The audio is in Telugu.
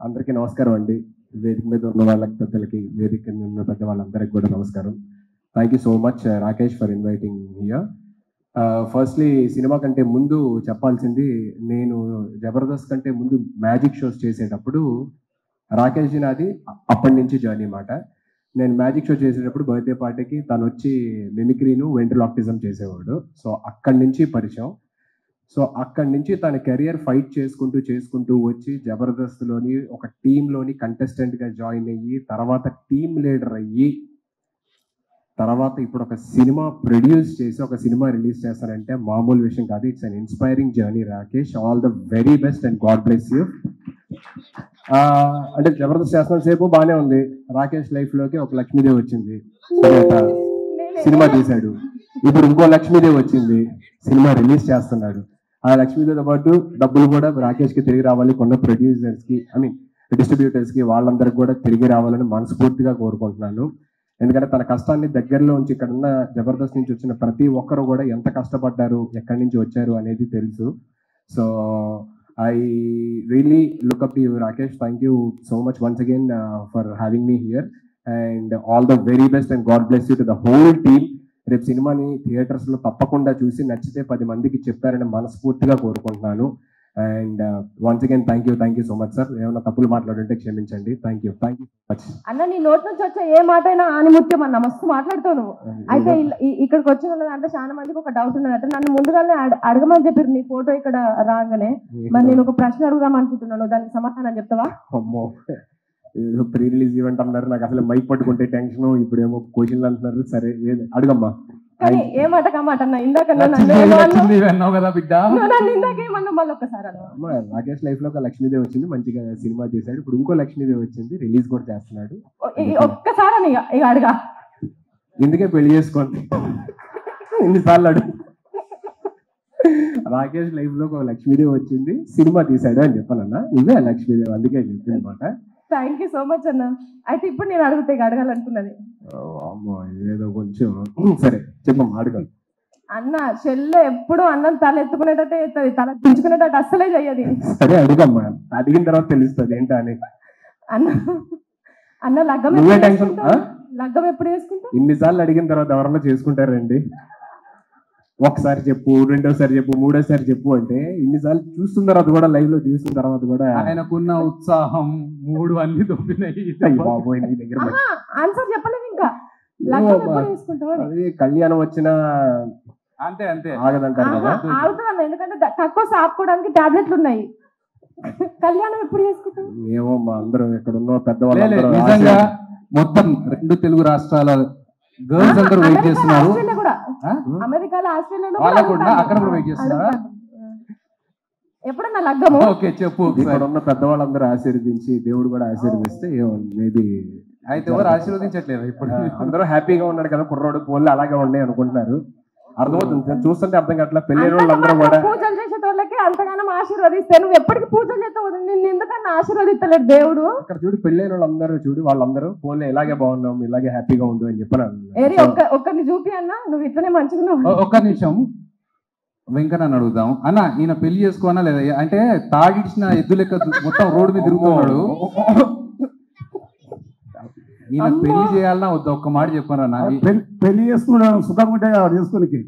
అందరికీ నమస్కారం అండి. వేదిక మీద ఉన్న వాళ్ళకి పెద్దలకి, వేదిక మీద ఉన్న పెద్ద వాళ్ళందరికీ కూడా నమస్కారం. Thank you so much Rakesh for inviting here. Firstly cinema కంటే ముందు చెప్పాల్సింది, నేను జబర్దస్త్ కంటే ముందు మ్యాజిక్ షోస్ చేసేటప్పుడు రాకేష్ జీ నాది అప్పటి నుంచి జర్నీ మాట. నేను మ్యాజిక్ షో చేసేటప్పుడు బర్త్డే పార్టీకి తను వచ్చి మిమిక్రీను వెంట్రలాక్టిజం చేసేవాడు. సో అక్కడి నుంచి పరిచయం. సో అక్కడి నుంచి తన కెరియర్ ఫైట్ చేసుకుంటూ వచ్చి జబర్దస్త్లోని ఒక టీంలోని కంటెస్టెంట్గా జాయిన్ అయ్యి, తర్వాత టీమ్ లీడర్ అయ్యి, తర్వాత ఇప్పుడు ఒక సినిమా ప్రొడ్యూస్ చేసి ఒక సినిమా రిలీజ్ చేస్తానంటే మామూలు విషయం కాదు. It's an inspiring journey Rakesh. All the very best and God bless you. అంటే జబర్దస్త్ చేస్తున్న సేపు బాగానే ఉంది. రాకేష్ లైఫ్లోకి ఒక లక్ష్మీదేవి వచ్చింది, సినిమా తీశాడు. ఇప్పుడు ఇంకో లక్ష్మీదేవి వచ్చింది, సినిమా రిలీజ్ చేస్తున్నాడు. ఆ లక్ష్మీదేవితో పాటు డబ్బులు కూడా రాకేష్కి తిరిగి రావాలి, కొన్న ప్రొడ్యూసర్స్కి, ఐ మీన్ డిస్ట్రిబ్యూటర్స్కి, వాళ్ళందరికీ కూడా తిరిగి రావాలని మనస్ఫూర్తిగా కోరుకుంటున్నాను. ఎందుకంటే తన కష్టాన్ని దగ్గరలో ఉంచి ఇక్కడ ఉన్న జబర్దస్త్ నుంచి వచ్చిన ప్రతి ఒక్కరు కూడా ఎంత కష్టపడ్డారు, ఎక్కడి నుంచి వచ్చారు అనేది తెలుసు. So I really look up to you Rakesh. Thank you so much once again for having me here and all the very best and God bless you to the whole team. రేపు సినిమాని థియేటర్స్లో తప్పకుండా చూసి నచ్చితే 10 మందికి చెప్తారని మనస్ఫూర్తిగా కోరుకుంటున్నాను. And once again thank you so much sir. ఏమైనా తప్పులు మాట్లాడుంటే క్షమించండి. Thank you so much. అన్న, నీ నోట్ నుంచి వచ్చే ఏ మాట అయినా ఆనిముత్యం అన్న, మస్తు మాట్లాడుతావు నువ్వు. అయితే ఇక్కడికి వచ్చిన దాంట్లో చాలా మందికి ఒక డౌట్ ఉన్నది. అంటే నన్ను ముందుగానే అడగమని చెప్పారు నీ ఫోటో ఇక్కడ రాగానే. మరి నేను ఒక ప్రశ్న అడుగుదాం అనుకుంటున్నాను, దానికి సమాధానం చెప్తావా? అమ్మో, ఏదో ప్రీ రిలీజ్ ఈవెంట్ అన్నారు, నాకు అసలు మైక్ పట్టుకుంటే టెన్షన్. ఇప్పుడు ఏమో క్వశ్చన్లు అంటున్నారు. సరే అడుగమ్మా. కానీ ఏ మాట కమాట అన్న, ఇందాక ఇందాకేమన్నా మళ్ళీ ఒక్కసారి రాకేష్ లైఫ్ లో ఒక లక్ష్మీదేవి వచ్చింది, మంచిగా సినిమా తీశాడు. ఇప్పుడు ఇంకో లక్ష్మీదేవి వచ్చింది, రిలీజ్ కూడా చేస్తున్నాడు. ఒక్కసారి ఇక అడగా, ఎందుకే పెళ్లి చేసుకోండి ఎన్నిసార్లు అడుగు. రాకేష్ లైఫ్ లో ఒక లక్ష్మీదేవి వచ్చింది, సినిమా తీశాడు అని చెప్పానన్నా. ఇదే లక్ష్మీదేవి, అందుకే చెప్పింది అనమాట. థ్యాంక్ యూ సో మచ్ అన్న. అయితే ఇప్పుడు నేను అడిగితే అడగాలనుకున్నది. అమ్మో, ఇదేదో కొంచెం సరే చెప్పమ్మా, అడగాలి. అన్న, చెల్లె ఎప్పుడు అన్నం తల ఎత్తుకునేటట్టే ఎత్తది, తల దించుకునేటట్టు అస్సలే చెయ్యది. సరే అడుగమ్మా, అడిగిన తర్వాత తెలుస్తుంది ఏంటా అని. అన్న లగ్గం లగ్గం ఎప్పుడు చేసుకుంటా? ఇన్నిసార్లు అడిగిన తర్వాత ఎవరన్నా చేసుకుంటారండి? ఒకసారి చెప్పు, రెండోసారి చెప్పు, మూడోసారి చెప్పు అంటే ఇన్నిసార్లు చూస్తున్న తర్వాత కూడా, లైవ్ లో చూస్తున్న తర్వాత కూడా ఆయనకున్న ఉత్సాహం మూడు అన్ని దొబ్బినాయి. బాబోయ్, నీ దగ్గర ఆన్సర్ చెప్పలేదు ఇంకా. అది కళ్యాణం వచ్చిన అంతే అంతే ఆగదంటారు కదా. ఆగుతుందన్న, ఎందుకంటే తక్కువ ఆపుకోవడానికి టాబ్లెట్లు ఉన్నాయి. కళ్యాణం ఎప్పుడు చేసుకుంటాం? ఏమో మా అందరూ ఇక్కడ ఉన్న పెద్దవాళ్ళు నిజంగా మొత్తం 2 తెలుగు రాష్ట్రాల గర్ల్స్ అందరూ వెయిట్ చేస్తున్నారు. అమెరికాలో, ఆస్ట్రేలియాలో అక్కడ కూడా వెయిట్ చేస్తున్నారు. ఎప్పుడన్నా లగ్గము? ఓకే చెప్పు. ఇక్కడ ఉన్న పెద్దవాళ్ళందరూ ఆశీర్వదించి, దేవుడు కూడా ఆశీర్వదిస్తే మేబీ. అయితే ఎవరు ఆశీర్వదించట్లేదు ఇప్పుడు. అందరూ హ్యాపీగా ఉన్నాడు కదా కుర్రోడు, పోళ్ళు అలాగే ఉండే అనుకుంటున్నారు. అర్థమవుతుంది, చూస్తుంటే అర్థం కావట్లేదు. పెళ్లి వాళ్ళు అందరూ కూడా పూజలు చేసేటోళ్ళకి అంతగానం ఆశీర్వదిస్తే నువ్వు ఎప్పటికీ పూజలు చేస్తావు, నిన్ను ఎందుకన్నా ఆశీర్వదిస్తలేడు దేవుడు? అక్కడ చూడు, పెళ్ళైన వాళ్ళందరూ చూడు, వాళ్ళందరూ పోలే ఇలాగే బాగున్నాం, ఇలాగే హ్యాపీగా ఉండు అని చెప్పాను. ఒక్కరిని చూపి అన్న, నువ్వు ఇట్లనే మంచిగా. ఒక్క నిమిషం, వెంకన్న అడుగుదాం. అన్న, ఈయన పెళ్లి చేసుకోనా లేదా? అంటే తాగిడిచిన ఎద్దు లెక్క మొత్తం రోడ్డు మీద తిరుగుతున్నాడు. ఈయన పెళ్లి చేయాలన్నా వద్దా? ఒక్క మాట చెప్పారన్నా. పెళ్లి చేసుకున్నాడు సుఖంగా చేసుకోనికి.